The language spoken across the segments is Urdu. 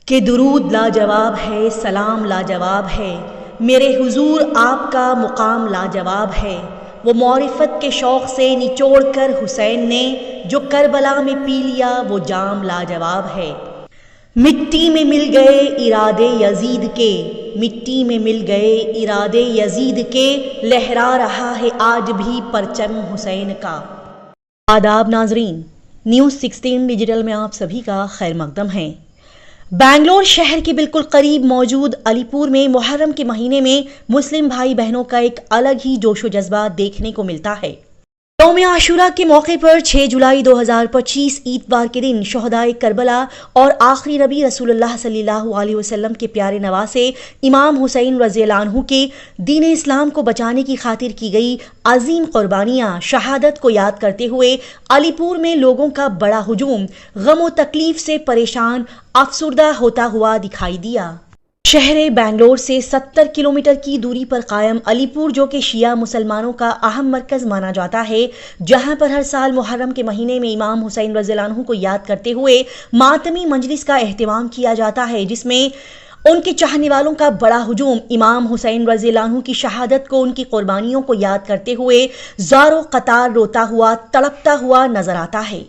کہ درود لاجواب ہے، سلام لاجواب ہے، میرے حضور آپ کا مقام لاجواب ہے۔ وہ معرفت کے شوق سے نچوڑ کر حسین نے جو کربلا میں پی لیا وہ جام لاجواب ہے۔ مٹی میں مل گئے ارادے یزید کے، مٹی میں مل گئے ارادے یزید کے، لہرا رہا ہے آج بھی پرچم حسین کا۔ آداب ناظرین، نیوز 16 ڈیجیٹل میں آپ سبھی کا خیر مقدم ہے۔ بنگلور شہر کے بالکل قریب موجود علی پور میں محرم کے مہینے میں مسلم بھائی بہنوں کا ایک الگ ہی جوش و جذبہ دیکھنے کو ملتا ہے۔ یوم عاشورہ کے موقع پر 6 جولائی 2025 اتوار کے دن شہدائے کربلا اور آخری نبی رسول اللہ صلی اللہ علیہ وسلم کے پیارے نواسے امام حسین رضی اللہ عنہ کے دین اسلام کو بچانے کی خاطر کی گئی عظیم قربانیاں، شہادت کو یاد کرتے ہوئے علی پور میں لوگوں کا بڑا ہجوم غم و تکلیف سے پریشان افسردہ ہوتا ہوا دکھائی دیا۔ شہر بنگلور سے 70 کلومیٹر کی دوری پر قائم علی پور، جو کہ شیعہ مسلمانوں کا اہم مرکز مانا جاتا ہے، جہاں پر ہر سال محرم کے مہینے میں امام حسین رضی اللہ عنہ کو یاد کرتے ہوئے ماتمی مجلس کا اہتمام کیا جاتا ہے، جس میں ان کے چاہنے والوں کا بڑا ہجوم امام حسین رضی اللہ عنہ کی شہادت کو، ان کی قربانیوں کو یاد کرتے ہوئے زار و قطار روتا ہوا، تڑپتا ہوا نظر آتا ہے۔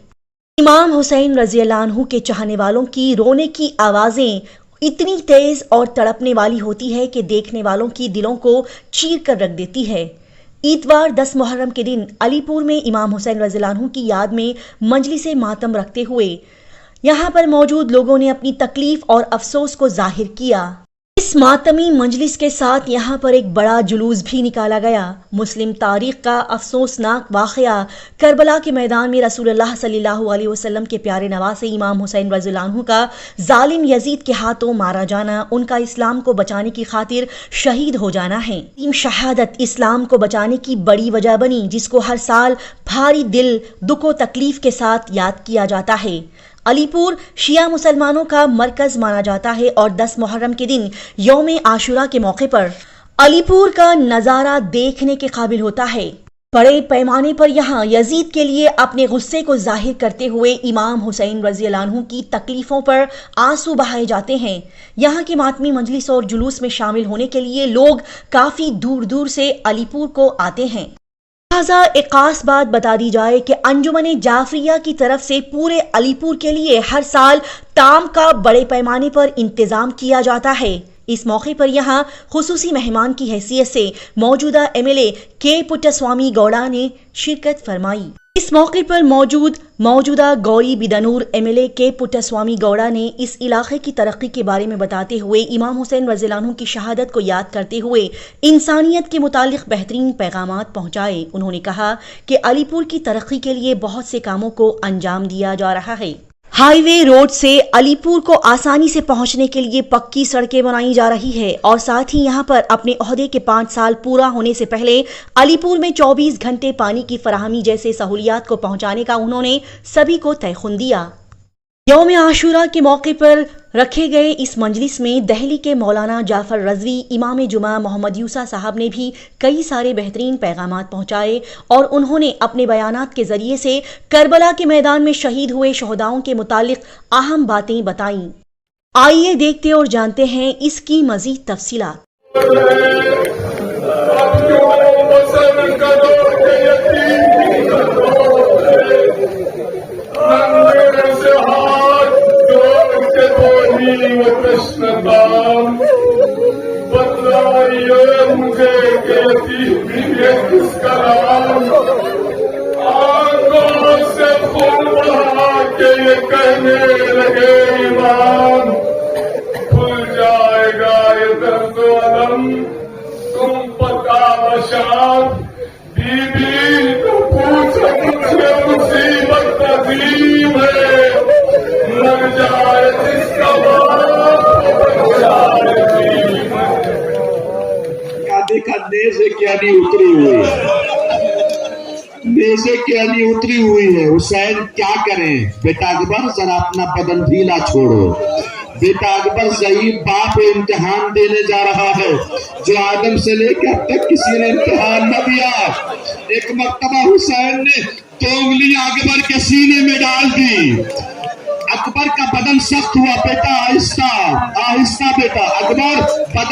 امام حسین رضی اللہ عنہ کے چاہنے والوں کی رونے کی آوازیں اتنی تیز اور تڑپنے والی ہوتی ہے کہ دیکھنے والوں کی دلوں کو چیر کر رکھ دیتی ہے۔ اتوار 10 محرم کے دن علی پور میں امام حسین رضی اللہ عنہ کی یاد میں مجلس ماتم رکھتے ہوئے یہاں پر موجود لوگوں نے اپنی تکلیف اور افسوس کو ظاہر کیا۔ اس ماتمی مجلس کے ساتھ یہاں پر ایک بڑا جلوس بھی نکالا گیا۔ مسلم تاریخ کا افسوسناک واقعہ کربلا کے میدان میں رسول اللہ صلی اللہ علیہ وسلم کے پیارے نواسے امام حسین رضی اللہ عنہ کا ظالم یزید کے ہاتھوں مارا جانا، ان کا اسلام کو بچانے کی خاطر شہید ہو جانا ہے۔ شہادت اسلام کو بچانے کی بڑی وجہ بنی، جس کو ہر سال بھاری دل، دکھ و تکلیف کے ساتھ یاد کیا جاتا ہے۔ علی پور شیعہ مسلمانوں کا مرکز مانا جاتا ہے اور 10 محرم کے دن یوم عاشورہ کے موقع پر علی پور کا نظارہ دیکھنے کے قابل ہوتا ہے۔ بڑے پیمانے پر یہاں یزید کے لیے اپنے غصے کو ظاہر کرتے ہوئے امام حسین رضی اللہ عنہ کی تکلیفوں پر آنسو بہائے جاتے ہیں۔ یہاں کے ماتمی مجلس اور جلوس میں شامل ہونے کے لیے لوگ کافی دور دور سے علی پور کو آتے ہیں۔ لہٰذا ایک خاص بات بتا دی جائے کہ انجمن جعفریہ کی طرف سے پورے علی پور کے لیے ہر سال طعام کا بڑے پیمانے پر انتظام کیا جاتا ہے۔ اس موقع پر یہاں خصوصی مہمان کی حیثیت سے موجودہ MLA کے پٹاسوامی گوڑا نے شرکت فرمائی۔ اس موقع پر موجودہ گوری بدنور MLA کے پٹاسوامی گوڑا نے اس علاقے کی ترقی کے بارے میں بتاتے ہوئے امام حسین رضی اللہ عنہ کی شہادت کو یاد کرتے ہوئے انسانیت کے متعلق بہترین پیغامات پہنچائے۔ انہوں نے کہا کہ علی پور کی ترقی کے لیے بہت سے کاموں کو انجام دیا جا رہا ہے۔ ہائی وے روڈ سے علی پور کو آسانی سے پہنچنے کے لیے پکی سڑکیں بنائی جا رہی ہے اور ساتھ ہی یہاں پر اپنے عہدے کے 5 سال پورا ہونے سے پہلے علی پور میں 24 گھنٹے پانی کی فراہمی جیسے سہولیات کو پہنچانے کا انہوں نے سبھی کو تیقن دیا۔ یوم عاشورہ کے موقع پر رکھے گئے اس مجلس میں دہلی کے مولانا جعفر رضوی، امام جمعہ محمد یوسف صاحب نے بھی کئی سارے بہترین پیغامات پہنچائے اور انہوں نے اپنے بیانات کے ذریعے سے کربلا کے میدان میں شہید ہوئے شہداؤں کے متعلق اہم باتیں بتائیں۔ آئیے دیکھتے اور جانتے ہیں اس کی مزید تفصیلات۔ کہنے لگے ایمان کھل جائے گا یہ درد و علم، تم پتا بشار بی بی تو پوچھو مجھ سے مصیبت عظیم ہے، مر جائے جس کا باپ جائے عظیم ہے۔ دیکھا نیزے کیا نہیں اتری ہوئی، نیزے کیا نہیں اتری ہوئی ہے۔ حسین کیا کریں؟ بیٹا اکبر ذرا اپنا بدن ڈھیلا چھوڑو۔ بیٹا اکبر ضعیف باپ امتحان دینے جا رہا ہے جو آدم سے لے کے اب تک کسی نے امتحان نہ دیا۔ ایک مرتبہ حسین نے 2 انگلیاں اکبر کے سینے میں ڈال دی، اکبر کا بدن سخت ہوا، بیٹا آہستہ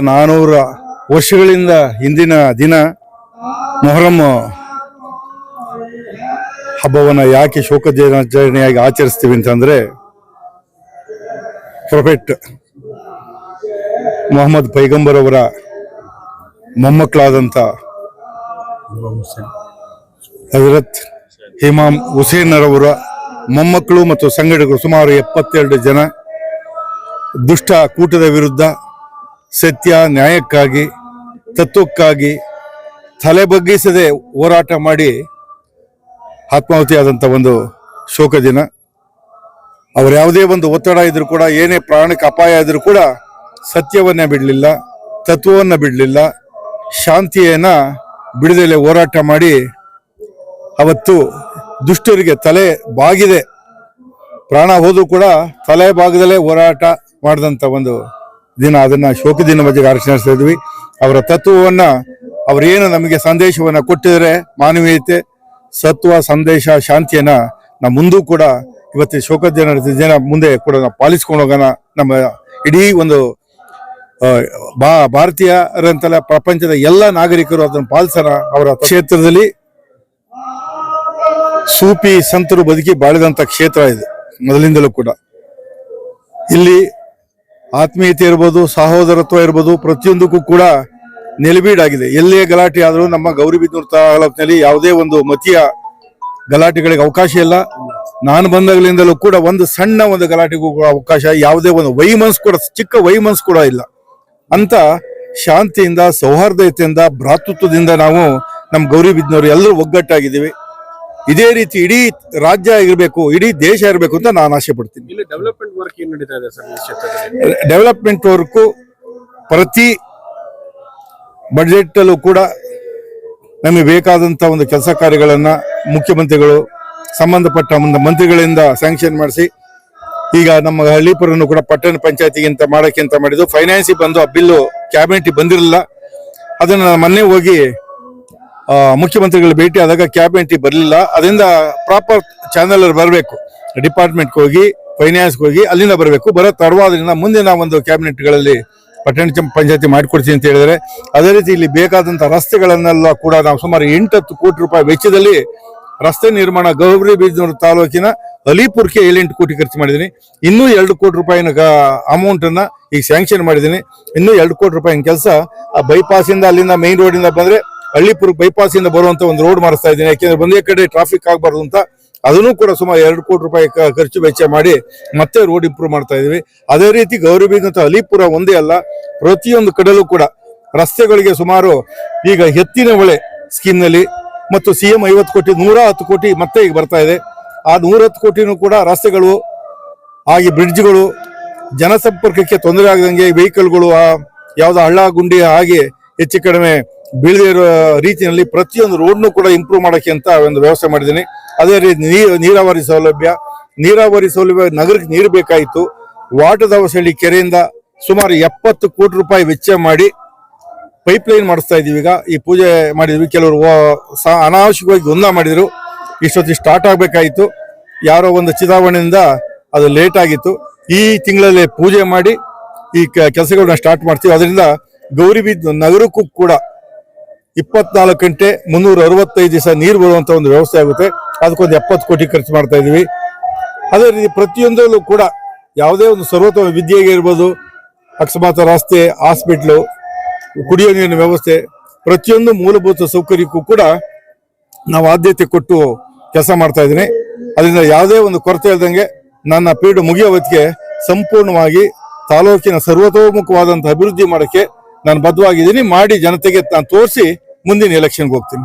400 ವರ್ಷಗಳಿಂದ ಹಿಂದಿನ ದಿನ ಮೊಹರಂ ಹಬ್ಬವನ್ನು ಯಾಕೆ ಶೋಕ ದಿನಾಚರಣೆಯಾಗಿ ಆಚರಿಸ್ತೀವಿ ಅಂತಂದ್ರೆ ಪ್ರೊಫೆಟ್ ಮೊಹಮ್ಮದ್ ಪೈಗಂಬರ್ ಅವರ ಮೊಮ್ಮಕ್ಕಳಾದಂಥ ಹಜರತ್ ಇಮಾಮ್ ಹುಸೇನ್ ಅವರ ಮೊಮ್ಮಕ್ಕಳು ಮತ್ತು ಸಂಘಟಕರು ಸುಮಾರು 72 ಜನ ದುಷ್ಟ ಕೂಟದ ವಿರುದ್ಧ ಸತ್ಯ ನ್ಯಾಯಕ್ಕಾಗಿ ತತ್ವಕ್ಕಾಗಿ ತಲೆ ಬಗ್ಗಿಸದೆ ಹೋರಾಟ ಮಾಡಿ ಆತ್ಮಾಹುತಿಯಾದಂಥ ಒಂದು ಶೋಕ ದಿನ. ಅವ್ರು ಯಾವುದೇ ಒಂದು ಒತ್ತಡ ಇದ್ರೂ ಕೂಡ, ಏನೇ ಪ್ರಾಣಕ್ಕೆ ಅಪಾಯ ಇದ್ರೂ ಕೂಡ ಸತ್ಯವನ್ನೇ ಬಿಡಲಿಲ್ಲ, ತತ್ವವನ್ನು ಬಿಡಲಿಲ್ಲ, ಶಾಂತಿಯನ್ನು ಬಿಡದಲ್ಲೇ ಹೋರಾಟ ಮಾಡಿ ಅವತ್ತು ದುಷ್ಟರಿಗೆ ತಲೆ ಬಾಗಿದೆ, ಪ್ರಾಣ ಹೋದ್ರೂ ಕೂಡ ತಲೆ ಬಾಗದಲ್ಲೇ ಹೋರಾಟ ಮಾಡಿದಂಥ ಒಂದು ದಿನ. ಅದನ್ನು ಶೋಕ ದಿನ ಬಗ್ಗೆ ಆಚರಿಸ್ತಾ ಇದ್ವಿ. ಅವರ ತತ್ವವನ್ನು ಅವರೇನು ನಮಗೆ ಸಂದೇಶವನ್ನು ಕೊಟ್ಟಿದ್ದಾರೆ, ಮಾನವೀಯತೆ, ಸತ್ವ, ಸಂದೇಶ, ಶಾಂತಿಯನ್ನು ನಾವು ಮುಂದೂ ಕೂಡ ಇವತ್ತು ಶೋಕ ದಿನ ಮುಂದೆ ಕೂಡ ನಾವು ಪಾಲಿಸ್ಕೊಂಡು ಹೋಗೋಣ. ನಮ್ಮ ಇಡೀ ಒಂದು ಭಾರತೀಯರಂತಲ್ಲ ಪ್ರಪಂಚದ ಎಲ್ಲ ನಾಗರಿಕರು ಅದನ್ನು ಪಾಲಿಸೋಣ. ಅವರ ಕ್ಷೇತ್ರದಲ್ಲಿ ಸೂಫಿ ಸಂತರು ಬದುಕಿ ಬಾಳಿದಂಥ ಕ್ಷೇತ್ರ ಇದು ಮೊದಲಿಂದಲೂ ಕೂಡ. ಇಲ್ಲಿ ಆತ್ಮೀಯತೆ ಇರ್ಬೋದು, ಸಹೋದರತ್ವ ಇರ್ಬೋದು, ಪ್ರತಿಯೊಂದಕ್ಕೂ ಕೂಡ ನೆಲೆಬೀಡಾಗಿದೆ. ಎಲ್ಲೇ ಗಲಾಟೆ ಆದರೂ ನಮ್ಮ ಗೌರಿಬಿದನೂರು ತಾಲೂಕಿನಲ್ಲಿ ಯಾವುದೇ ಒಂದು ಮತೀಯ ಗಲಾಟೆಗಳಿಗೆ ಅವಕಾಶ ಇಲ್ಲ. ನಾನು ಬಂದಾಗಲಿಂದಲೂ ಕೂಡ ಒಂದು ಸಣ್ಣ ಒಂದು ಗಲಾಟೆಗೂ ಕೂಡ ಅವಕಾಶ, ಯಾವುದೇ ಒಂದು ವೈಮನ್ಸ್ ಕೂಡ, ಚಿಕ್ಕ ವೈಮನ್ಸ್ ಕೂಡ ಇಲ್ಲ. ಅಂತ ಶಾಂತಿಯಿಂದ, ಸೌಹಾರ್ದತೆಯಿಂದ, ಭ್ರಾತೃತ್ವದಿಂದ ನಾವು ನಮ್ಮ ಗೌರಿಬಿದನೂರು ಎಲ್ಲರೂ ಒಗ್ಗಟ್ಟಾಗಿದ್ದೀವಿ. ಇದೇ ರೀತಿ ಇಡೀ ರಾಜ್ಯ ಇರಬೇಕು, ಇಡೀ ದೇಶ ಇರಬೇಕು ಅಂತ ನಾನು ಆಸೆ ಪಡ್ತೀನಿ. ಡೆವಲಪ್ಮೆಂಟ್ ವರ್ಕ್ ಏನು ನಡೀತಾ ಇದೆ ಸರ್ ಈ ಕ್ಷೇತ್ರದಲ್ಲಿ? ಡೆವಲಪ್ಮೆಂಟ್ ವರ್ಕು ಪ್ರತಿ ಬಜೆಟ್ ಅಲ್ಲೂ ಕೂಡ ನಮಗೆ ಬೇಕಾದಂಥ ಒಂದು ಕೆಲಸ ಕಾರ್ಯಗಳನ್ನು ಮುಖ್ಯಮಂತ್ರಿಗಳು ಸಂಬಂಧಪಟ್ಟ ಒಂದು ಮಂತ್ರಿಗಳಿಂದ ಸ್ಯಾಂಕ್ಷನ್ ಮಾಡಿಸಿ, ಈಗ ನಮ್ಮ ಹಳ್ಳಿಪುರನ್ನು ಕೂಡ ಪಟ್ಟಣ ಪಂಚಾಯತಿಗಿಂತ ಮಾಡೋಕ್ಕೆ ಅಂತ ಮಾಡಿದ್ದು. ಫೈನಾನ್ಸಿಗೆ ಬಂದು ಆ ಬಿಲ್ಲು ಕ್ಯಾಬಿನೆಟ್ ಬಂದಿರಲಿಲ್ಲ. ಅದನ್ನು ನಾನು ಮೊನ್ನೆ ಹೋಗಿ ಮುಖ್ಯಮಂತ್ರಿಗಳು ಭೇಟಿ ಆದಾಗ ಕ್ಯಾಬಿನೆಟ್ ಬರಲಿಲ್ಲ. ಅದರಿಂದ ಪ್ರಾಪರ್ ಚಾನಲ್ ಬರಬೇಕು, ಡಿಪಾರ್ಟ್ಮೆಂಟ್ಗೆ ಹೋಗಿ ಫೈನಾನ್ಸ್ಗೆ ಹೋಗಿ ಅಲ್ಲಿಂದ ಬರಬೇಕು. ಬರೋ ತಡವಾದ್ರಿಂದ ಮುಂದೆ ನಾವು ಒಂದು ಕ್ಯಾಬಿನೆಟ್ಗಳಲ್ಲಿ ಪಟ್ಟಣ ಪಂಚಾಯತಿ ಮಾಡಿಕೊಡ್ತೀವಿ ಅಂತ ಹೇಳಿದರೆ, ಅದೇ ರೀತಿ ಇಲ್ಲಿ ಬೇಕಾದಂಥ ರಸ್ತೆಗಳನ್ನೆಲ್ಲ ಕೂಡ ನಾವು ಸುಮಾರು 8-10 ಕೋಟಿ ರೂಪಾಯಿ ವೆಚ್ಚದಲ್ಲಿ ರಸ್ತೆ ನಿರ್ಮಾಣ ಗೌರಿಬಿದನೂರು ತಾಲೂಕಿನ ಅಲಿಪುರಕ್ಕೆ 7-8 ಕೋಟಿ ಖರ್ಚು ಮಾಡಿದ್ದೀನಿ. ಇನ್ನೂ 2 ಕೋಟಿ ರೂಪಾಯಿನ ಅಮೌಂಟನ್ನು ಈಗ ಸ್ಯಾಂಕ್ಷನ್ ಮಾಡಿದ್ದೀನಿ. ಇನ್ನೂ 2 ಕೋಟಿ ರೂಪಾಯಿನ ಕೆಲಸ ಆ ಬೈಪಾಸಿಂದ, ಅಲ್ಲಿಂದ ಮೈನ್ ರೋಡಿಂದ ಬಂದರೆ ಹಳ್ಳಿಪುರ ಬೈಪಾಸಿಂದ ಬರುವಂಥ ಒಂದು ರೋಡ್ ಮಾಡಿಸ್ತಾ ಇದ್ದೀನಿ. ಯಾಕೆಂದರೆ ಒಂದೇ ಕಡೆ ಟ್ರಾಫಿಕ್ ಆಗಬಾರ್ದು ಅಂತ ಅದನ್ನು ಕೂಡ ಸುಮಾರು 2 ಕೋಟಿ ರೂಪಾಯಿ ಖರ್ಚು ವೆಚ್ಚ ಮಾಡಿ ಮತ್ತೆ ರೋಡ್ ಇಂಪ್ರೂವ್ ಮಾಡ್ತಾ ಇದೀವಿ. ಅದೇ ರೀತಿ ಗೌರಿಬಿದನೂರು ಅಲಿಪುರ ಒಂದೇ ಅಲ್ಲ, ಪ್ರತಿಯೊಂದು ಕಡೆಯಲ್ಲೂ ಕೂಡ ರಸ್ತೆಗಳಿಗೆ ಸುಮಾರು ಈಗ ಎತ್ತಿನ ಹೊಳೆ ಸ್ಕೀಮ್ನಲ್ಲಿ ಮತ್ತು CM 50 ಕೋಟಿ 110 ಕೋಟಿ ಮತ್ತೆ ಈಗ ಬರ್ತಾ ಇದೆ. ಆ 110 ಕೋಟಿನೂ ಕೂಡ ರಸ್ತೆಗಳು ಹಾಗೆ ಬ್ರಿಡ್ಜ್ಗಳು, ಜನಸಂಪರ್ಕಕ್ಕೆ ತೊಂದರೆ ಆಗದಂಗೆ ವೆಹಿಕಲ್ಗಳು ಯಾವುದೋ ಹಳ್ಳ ಗುಂಡಿ ಹಾಗೆ ಹೆಚ್ಚು ಕಡಿಮೆ ಬೀಳದೇ ಇರೋ ರೀತಿಯಲ್ಲಿ ಪ್ರತಿಯೊಂದು ರೋಡ್ನು ಕೂಡ ಇಂಪ್ರೂವ್ ಮಾಡೋಕ್ಕೆ ಅಂತ ಒಂದು ವ್ಯವಸ್ಥೆ ಮಾಡಿದ್ದೀನಿ. ಅದೇ ರೀತಿ ನೀರಾವರಿ ಸೌಲಭ್ಯ ನಗರಕ್ಕೆ ನೀರು ಬೇಕಾಯಿತು. ವಾಟರ್ ದವಸಹಳ್ಳಿ ಕೆರೆಯಿಂದ ಸುಮಾರು 70 ಕೋಟಿ ರೂಪಾಯಿ ವೆಚ್ಚ ಮಾಡಿ ಪೈಪ್ ಲೈನ್ ಮಾಡಿಸ್ತಾ ಇದೀವಿ. ಈಗ ಈ ಪೂಜೆ ಮಾಡಿದ್ವಿ, ಕೆಲವರು ಅನಾವಶ್ಯಕವಾಗಿ ಗೊಂದಲ ಮಾಡಿದ್ರು. ಇಷ್ಟೊತ್ತಿಗೆ ಸ್ಟಾರ್ಟ್ ಆಗಬೇಕಾಯಿತು, ಯಾರೋ ಒಂದು ಚಿತಾವಣೆಯಿಂದ ಅದು ಲೇಟ್ ಆಗಿತ್ತು. ಈ ತಿಂಗಳಲ್ಲಿ ಪೂಜೆ ಮಾಡಿ ಈ ಕೆಲಸಗಳನ್ನ ಸ್ಟಾರ್ಟ್ ಮಾಡ್ತೀವಿ. ಅದರಿಂದ ಗೌರಿಬಿದ್ ನಗರಕ್ಕೂ ಕೂಡ 24 ಗಂಟೆ 365 ದಿವಸ ನೀರು ಬರುವಂತ ಒಂದು ವ್ಯವಸ್ಥೆ ಆಗುತ್ತೆ. ಅದಕ್ಕೊಂದು 70 ಕೋಟಿ ಖರ್ಚು ಮಾಡ್ತಾ ಇದೀವಿ. ಅದೇ ರೀತಿ ಪ್ರತಿಯೊಂದರಲ್ಲೂ ಕೂಡ ಯಾವುದೇ ಒಂದು ಸರ್ವೋತ್ತಮ ವಿದ್ಯೆಗೆ ಇರ್ಬೋದು, ಅಕಸ್ಮಾತ್ ರಸ್ತೆ, ಹಾಸ್ಪಿಟ್ಲು, ಕುಡಿಯೋ ನೀರಿನ ವ್ಯವಸ್ಥೆ, ಪ್ರತಿಯೊಂದು ಮೂಲಭೂತ ಸೌಕರ್ಯಕ್ಕೂ ಕೂಡ ನಾವು ಆದ್ಯತೆ ಕೊಟ್ಟು ಕೆಲಸ ಮಾಡ್ತಾ ಇದ್ದೀನಿ. ಅದರಿಂದ ಯಾವುದೇ ಒಂದು ಕೊರತೆ ಇಲ್ಲದಂಗೆ ನನ್ನ ಪೀರಿಯಡ್ ಮುಗಿಯೋ ಹೊತ್ತಿಗೆ ಸಂಪೂರ್ಣವಾಗಿ ತಾಲೂಕಿನ ಸರ್ವತೋಮುಖವಾದಂತಹ ಅಭಿವೃದ್ಧಿ ಮಾಡೋಕ್ಕೆ ನಾನು ಬದ್ಧವಾಗಿದ್ದೀನಿ. ಮಾಡಿ ಜನತೆಗೆ ನಾನು ತೋರಿಸಿ ಮುಂದಿನ ಎಲೆಕ್ಷನ್ಗೆ ಹೋಗ್ತೀನಿ.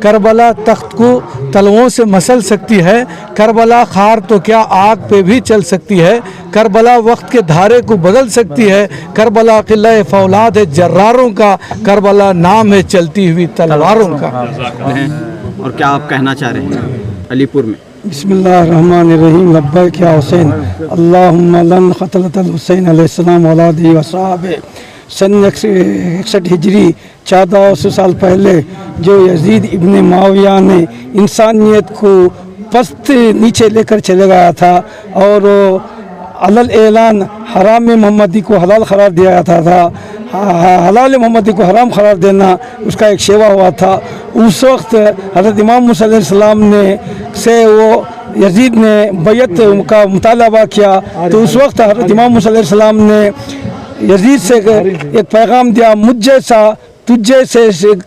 کربلا تخت کو تلووں سے مسل سکتی ہے، کربلا خار تو کیا آگ پہ بھی چل سکتی ہے، کربلا وقت کے دھارے کو بدل سکتی ہے، کربلا قلعہ فولاد ہے جراروں کا، کربلا نام ہے چلتی ہوئی تلواروں کا۔ اور کیا آپ کہنا چاہ رہے ہیں علی پور میں؟ بسم اللہ الرحمن الرحیم، لبیک یا حسین، اللہم لن قتلت الحسین علیہ السلام اولادی و صحابہ۔ سن 61 ہجری 1400 سال پہلے جو یزید ابن معاویہ نے انسانیت کو پست نیچے لے کر چلے گیا تھا اور علل اعلان حرام محمدی کو حلال قرار دیا جاتا تھا، حلال محمدی کو حرام قرار دینا اس کا ایک شیوا ہوا تھا۔ اس وقت حضرت امام موسیٰ علیہ السلام نے سے وہ یزید نے بیعت کا مطالبہ کیا، تو اس وقت حضرت امام موسیٰ علیہ السلام نے یزید سے ایک پیغام دیا، مجھ جیسا تجھ جیسے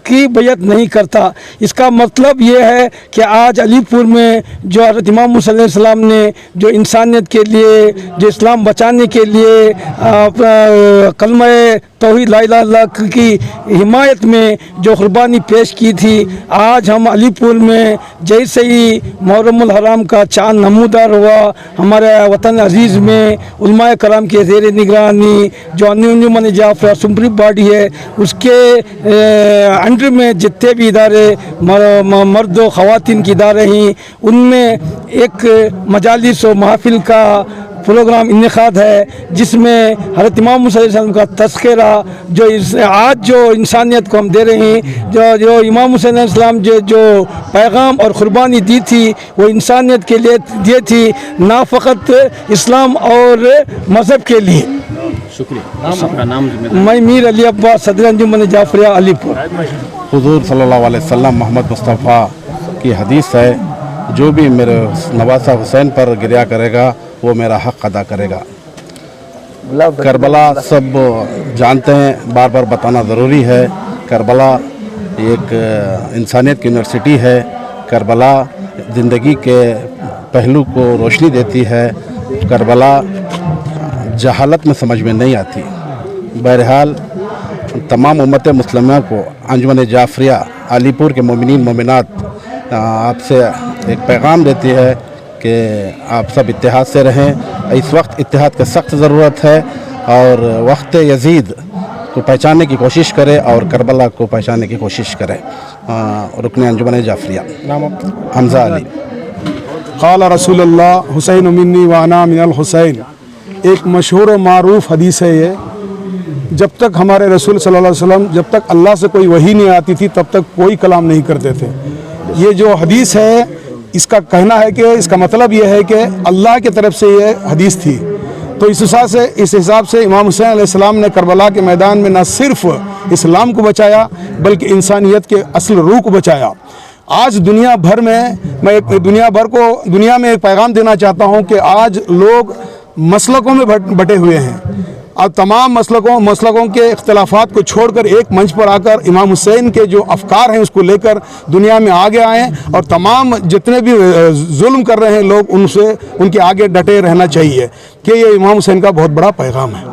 کی بیعت نہیں کرتا۔ اس کا مطلب یہ ہے کہ آج علی پور میں جو حضرت امام موسیٰ علیہ السلام نے جو انسانیت کے لیے، جو اسلام بچانے کے لیے کلمہ توحید لا الہ الا اللہ کی حمایت میں جو قربانی پیش کی تھی، آج ہم علی پور میں جیسے ہی محرم الحرام کا چاند نمودار ہوا، ہمارے وطن عزیز میں علماء کرام کے زیر نگرانی جو انجمن جعفریہ سپریم باڈی ہے، اس کے انڈر میں جتنے بھی ادارے مرد و خواتین کے ادارے ہیں، ان میں ایک مجالس و محافل کا پروگرام انعقاد ہے، جس میں حضرت امام موسیٰ علیہ السلام کا تذکرہ جو آج جو انسانیت کو ہم دے رہے ہیں، جو امام موسیٰ علیہ السلام جو پیغام اور قربانی دی تھی وہ انسانیت کے لیے دی تھی، نہ فقط اسلام اور مذہب کے لیے۔ شکریہ۔ آپ کا نام؟ میں میر علی عباس، صدر انجمن جعفریہ علی پور۔ حضور صلی اللہ علیہ وسلم محمد مصطفیٰ کی حدیث ہے، جو بھی میرے نواسہ حسین پر گریہ کرے گا وہ میرا حق ادا کرے گا۔ کربلا سب جانتے ہیں، بار بار بتانا ضروری ہے، کربلا ایک انسانیت کی یونیورسٹی ہے، کربلا زندگی کے پہلو کو روشنی دیتی ہے، کربلا جہالت میں سمجھ میں نہیں آتی۔ بہرحال تمام امت مسلمہ کو انجمن جعفریہ علی پور کے مومنین مومنات آپ سے ایک پیغام دیتی ہے کہ آپ سب اتحاد سے رہیں۔ اس وقت اتحاد کی سخت ضرورت ہے، اور وقت یزید کو پہچاننے کی کوشش کرے اور کربلا کو پہچاننے کی کوشش کرے۔ رکن انجمن جعفریہ حمزہ علی۔ قال رسول اللہ حسین منی وانا من الحسین، ایک مشہور و معروف حدیث ہے یہ۔ جب تک ہمارے رسول صلی اللہ علیہ وسلم، جب تک اللہ سے کوئی وحی نہیں آتی تھی، تب تک کوئی کلام نہیں کرتے تھے۔ یہ جو حدیث ہے، اس کا کہنا ہے کہ اس کا مطلب یہ ہے کہ اللہ کی طرف سے یہ حدیث تھی۔ تو اس حساب سے امام حسین علیہ السلام نے کربلا کے میدان میں نہ صرف اسلام کو بچایا بلکہ انسانیت کے اصل روح کو بچایا۔ آج دنیا بھر میں میں دنیا میں ایک پیغام دینا چاہتا ہوں کہ آج لوگ مسلکوں میں بٹے ہوئے ہیں، اور تمام مسلکوں کے اختلافات کو چھوڑ کر ایک منچ پر آ کر امام حسین کے جو افکار ہیں اس کو لے کر دنیا میں آگے آئیں، اور تمام جتنے بھی ظلم کر رہے ہیں لوگ ان کے آگے ڈٹے رہنا چاہیے، کہ یہ امام حسین کا بہت بڑا پیغام ہے۔